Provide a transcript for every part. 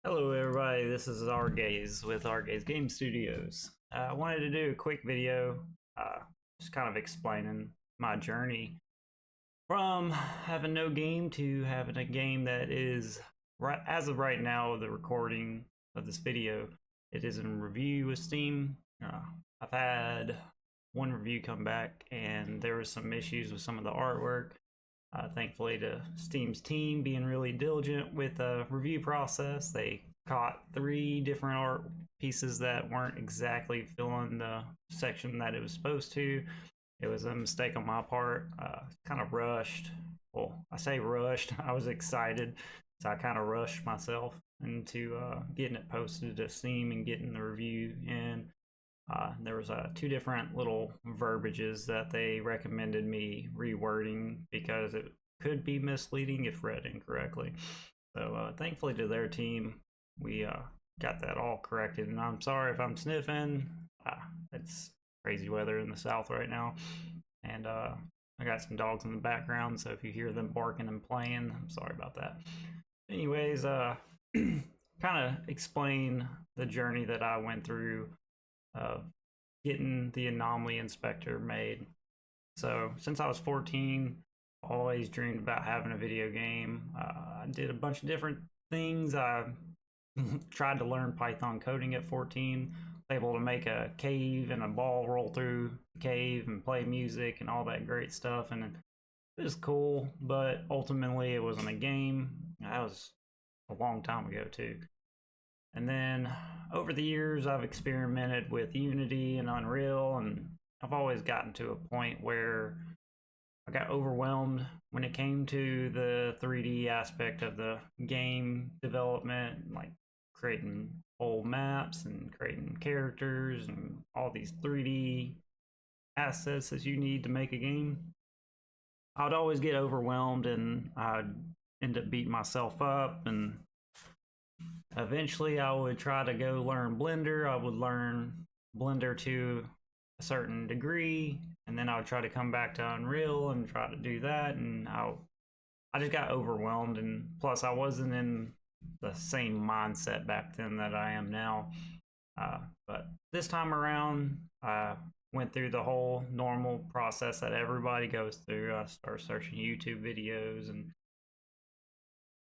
Hello everybody, this is Argaze with Argaze Game Studios. I wanted to do a quick video, just kind of explaining my journey from having no game to having a game that is, right as of right now, the recording of this video, it is in review with Steam. I've had one review come back and there was some issues with some of the artwork. Thankfully to Steam's team being really diligent with the review process, they caught 3 different art pieces that weren't exactly filling the section that it was supposed to. It was a mistake on my part. Kind of rushed. Well, I say rushed. I was excited, so I kind of rushed myself into getting it posted to Steam and getting the review in. There was 2 different little verbiages that they recommended me rewording because it could be misleading if read incorrectly. So thankfully to their team, we got that all corrected. And I'm sorry if I'm sniffing. It's crazy weather in the South right now. And I got some dogs in the background, so if you hear them barking and playing, I'm sorry about that. Anyways, kind of explain the journey that I went through getting the Anomaly Inspector made. So since I was 14, always dreamed about having a video game. I did a bunch of different things. I tried to learn Python coding at 14, able to make a cave and a ball roll through the cave and play music and all that great stuff, and it was cool, but ultimately it wasn't a game. That was a long time ago too. And then over the years, I've experimented with Unity and Unreal, and I've always gotten to a point where I got overwhelmed when it came to the 3D aspect of the game development, like creating whole maps and creating characters and all these 3D assets that you need to make a game. I'd always get overwhelmed and I'd end up beating myself up, and eventually I would try to go learn Blender. I would learn Blender to a certain degree, and then I would try to come back to Unreal and try to do that, and I just got overwhelmed, and plus I wasn't in the same mindset back then that I am now. But this time around, I went through the whole normal process that everybody goes through. I started searching YouTube videos, and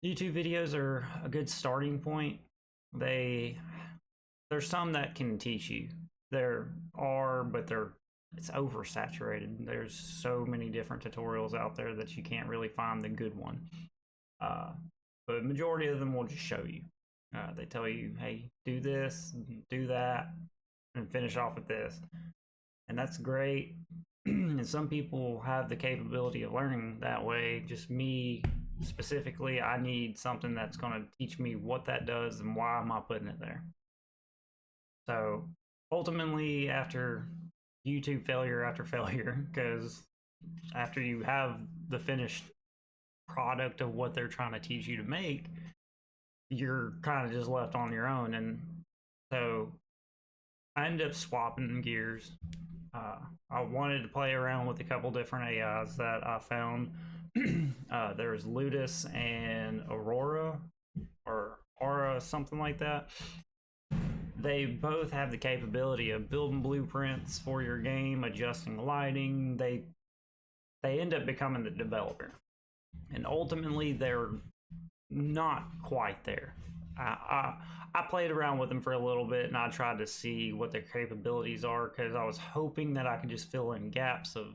YouTube videos are a good starting point. There's some that can teach you. There are, but it's oversaturated. There's so many different tutorials out there that you can't really find the good one. But majority of them will just show you. They tell you, hey, do this, do that, and finish off with this. And that's great. And some people have the capability of learning that way. Just me specifically, I need something that's going to teach me what that does and why am I putting it there. So ultimately, after YouTube failure after failure, because after you have the finished product of what they're trying to teach you to make, you're kind of just left on your own. And so I ended up swapping gears. I wanted to play around with a couple different AIs that I found. There's Ludus and Aurora, or Aura, something like that. They both have the capability of building blueprints for your game, adjusting lighting. They end up becoming the developer, and ultimately they're not quite there. I played around with them for a little bit, and I tried to see what their capabilities are, because I was hoping that I could just fill in gaps of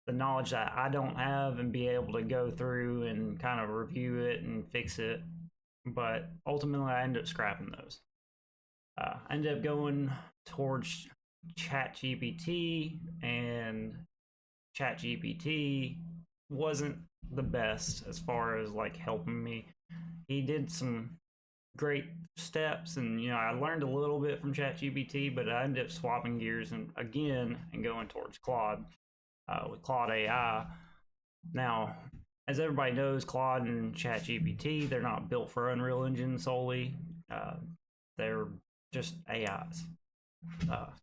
the knowledge that I don't have and be able to go through and kind of review it and fix it. But ultimately I ended up scrapping those. I ended up going towards ChatGPT, and ChatGPT wasn't the best as far as like helping me. He did some great steps, and I learned a little bit from ChatGPT, but I ended up swapping gears and going towards Claude, with Claude AI. Now, as everybody knows, Claude and ChatGPT, they're not built for Unreal Engine solely. They're just AIs.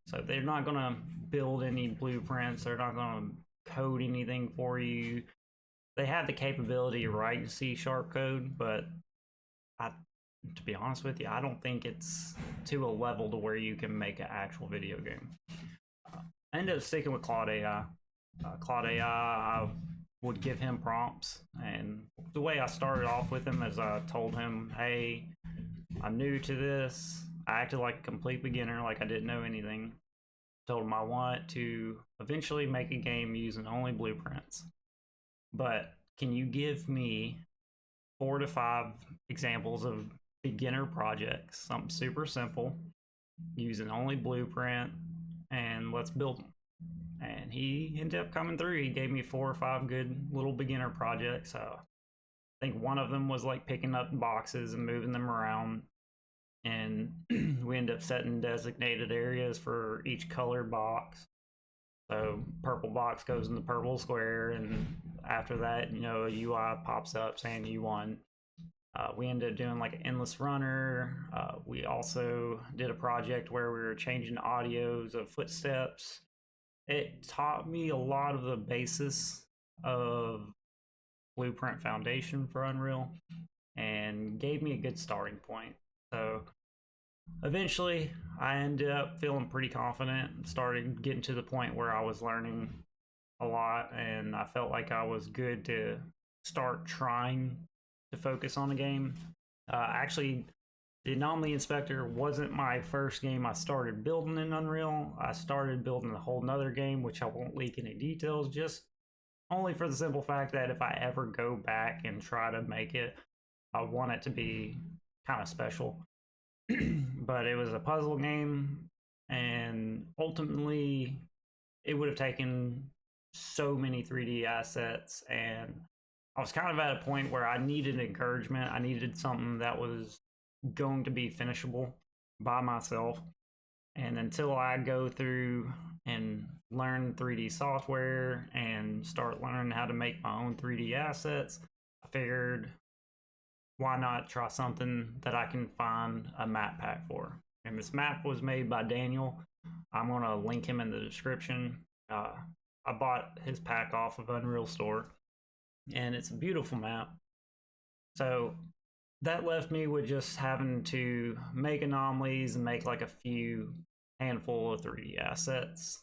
So they're not going to build any blueprints. They're not going to code anything for you. They have the capability of writing C# code, but to be honest with you, I don't think it's to a level to where you can make an actual video game. I ended up sticking with Claude AI. Claude AI, I would give him prompts, and the way I started off with him is I told him, hey, I'm new to this. I acted like a complete beginner, like I didn't know anything. Told him I want to eventually make a game using only blueprints. But can you give me 4 to 5 examples of beginner projects, something super simple, using only blueprint, and let's build them. And he ended up coming through. He gave me 4 or 5 good little beginner projects. I think one of them was like picking up boxes and moving them around. And we ended up setting designated areas for each colored box. So purple box goes in the purple square, and after that, you know, a UI pops up saying you won. We ended up doing like an endless runner. We also did a project where we were changing audios of footsteps. It taught me a lot of the basis of Blueprint Foundation for Unreal and gave me a good starting point. So eventually I ended up feeling pretty confident, started getting to the point where I was learning a lot, and I felt like I was good to start trying to focus on a game. Actually, the Anomaly Inspector wasn't my first game I started building in Unreal. I started building a whole nother game, which I won't leak any details, just only for the simple fact that if I ever go back and try to make it, I want it to be kind of special. But it was a puzzle game, and ultimately it would have taken so many 3D assets, and I was kind of at a point where I needed encouragement. I needed something that was going to be finishable by myself. And until I go through and learn 3D software and start learning how to make my own 3D assets, I figured why not try something that I can find a map pack for. And this map was made by Daniel. I'm going to link him in the description. I bought his pack off of Unreal Store, and it's a beautiful map. So that left me with just having to make anomalies and make like a few handful of 3D assets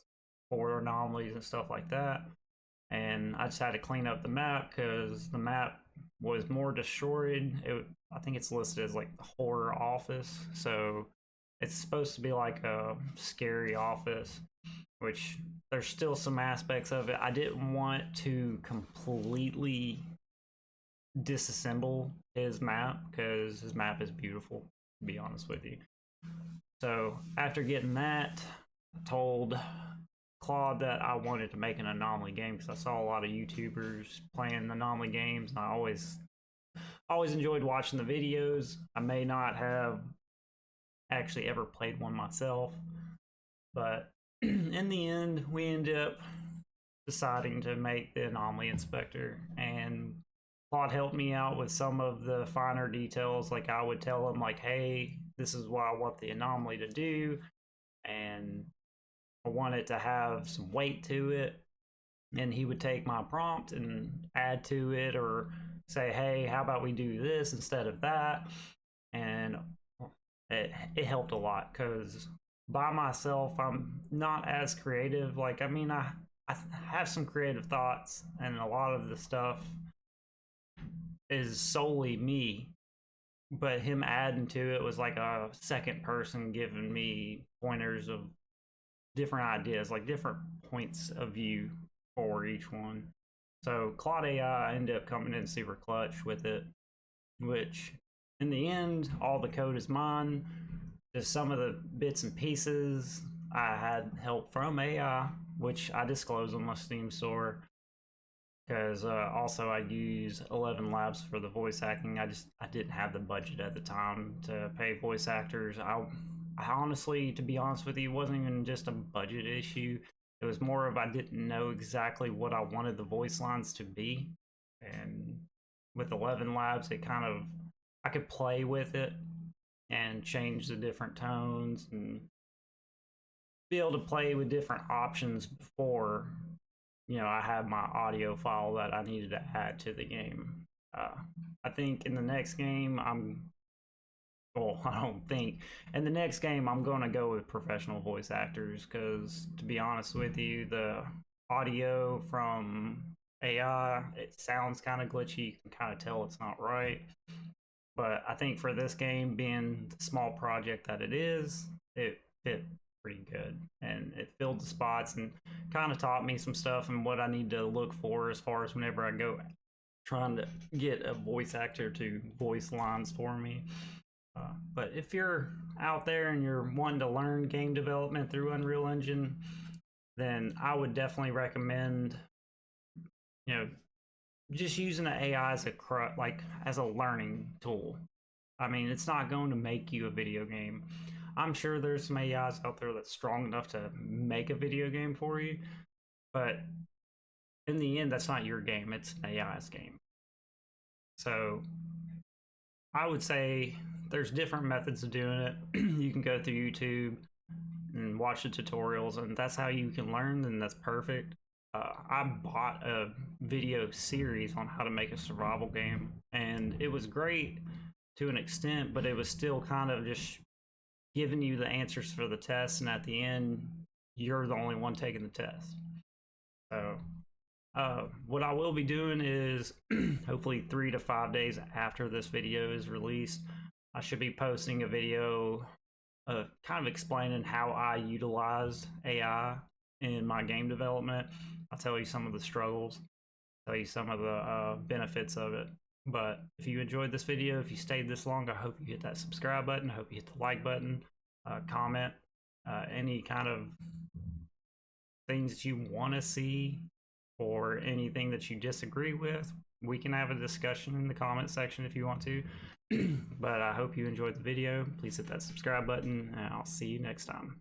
for anomalies and stuff like that. And I just had to clean up the map because the map was more destroyed. I think it's listed as like the horror office. So it's supposed to be like a scary office, which there's still some aspects of it. I didn't want to completely disassemble his map because his map is beautiful, to be honest with you. So after getting that, I told Claude that I wanted to make an Anomaly game because I saw a lot of YouTubers playing Anomaly games, and I always enjoyed watching the videos. I may not have actually ever played one myself, but in the end, we ended up deciding to make the Anomaly Inspector, and Claude helped me out with some of the finer details. Like I would tell him like, hey, this is what I want the anomaly to do, and I want it to have some weight to it. And he would take my prompt and add to it, or say, hey, how about we do this instead of that? And it helped a lot because by myself, I'm not as creative. Like, I mean, I have some creative thoughts, and a lot of the stuff is solely me, but him adding to it was like a second person giving me pointers of different ideas, like different points of view for each one. So Claude AI ended up coming in super clutch with it, which in the end, all the code is mine. Just some of the bits and pieces I had help from AI, which I disclose on my Steam store. Because also I use ElevenLabs for the voice acting. I didn't have the budget at the time to pay voice actors. I honestly, to be honest with you, it wasn't even just a budget issue. It was more of I didn't know exactly what I wanted the voice lines to be. And with ElevenLabs, it kind of, I could play with it and change the different tones and be able to play with different options before, you know, I have my audio file that I needed to add to the game. I think in the next game, I'm Well, I don't think. In the next game, I'm going to go with professional voice actors because, to be honest with you, the audio from AI, it sounds kind of glitchy. You can kind of tell it's not right. But I think for this game, being the small project that it is, it fit pretty good. And it filled the spots and kind of taught me some stuff and what I need to look for as far as whenever I go trying to get a voice actor to voice lines for me. But if you're out there and you're wanting to learn game development through Unreal Engine, then I would definitely recommend, you know, just using the AI as as a learning tool. I mean, it's not going to make you a video game. I'm sure there's some AIs out there that's strong enough to make a video game for you, but in the end, that's not your game. It's an AI's game. So I would say there's different methods of doing it. You can go through YouTube and watch the tutorials, and that's how you can learn, then that's perfect. I bought a video series on how to make a survival game, and it was great to an extent, but it was still kind of just giving you the answers for the test, and at the end, you're the only one taking the test. So what I will be doing is hopefully 3 to 5 days after this video is released, I should be posting a video kind of explaining how I utilize AI in my game development. I'll tell you some of the struggles, tell you some of the benefits of it. But if you enjoyed this video, if you stayed this long, I hope you hit that subscribe button. I hope you hit the like button, comment, any kind of things that you want to see or anything that you disagree with. We can have a discussion in the comment section if you want to. But I hope you enjoyed the video. Please hit that subscribe button, and I'll see you next time.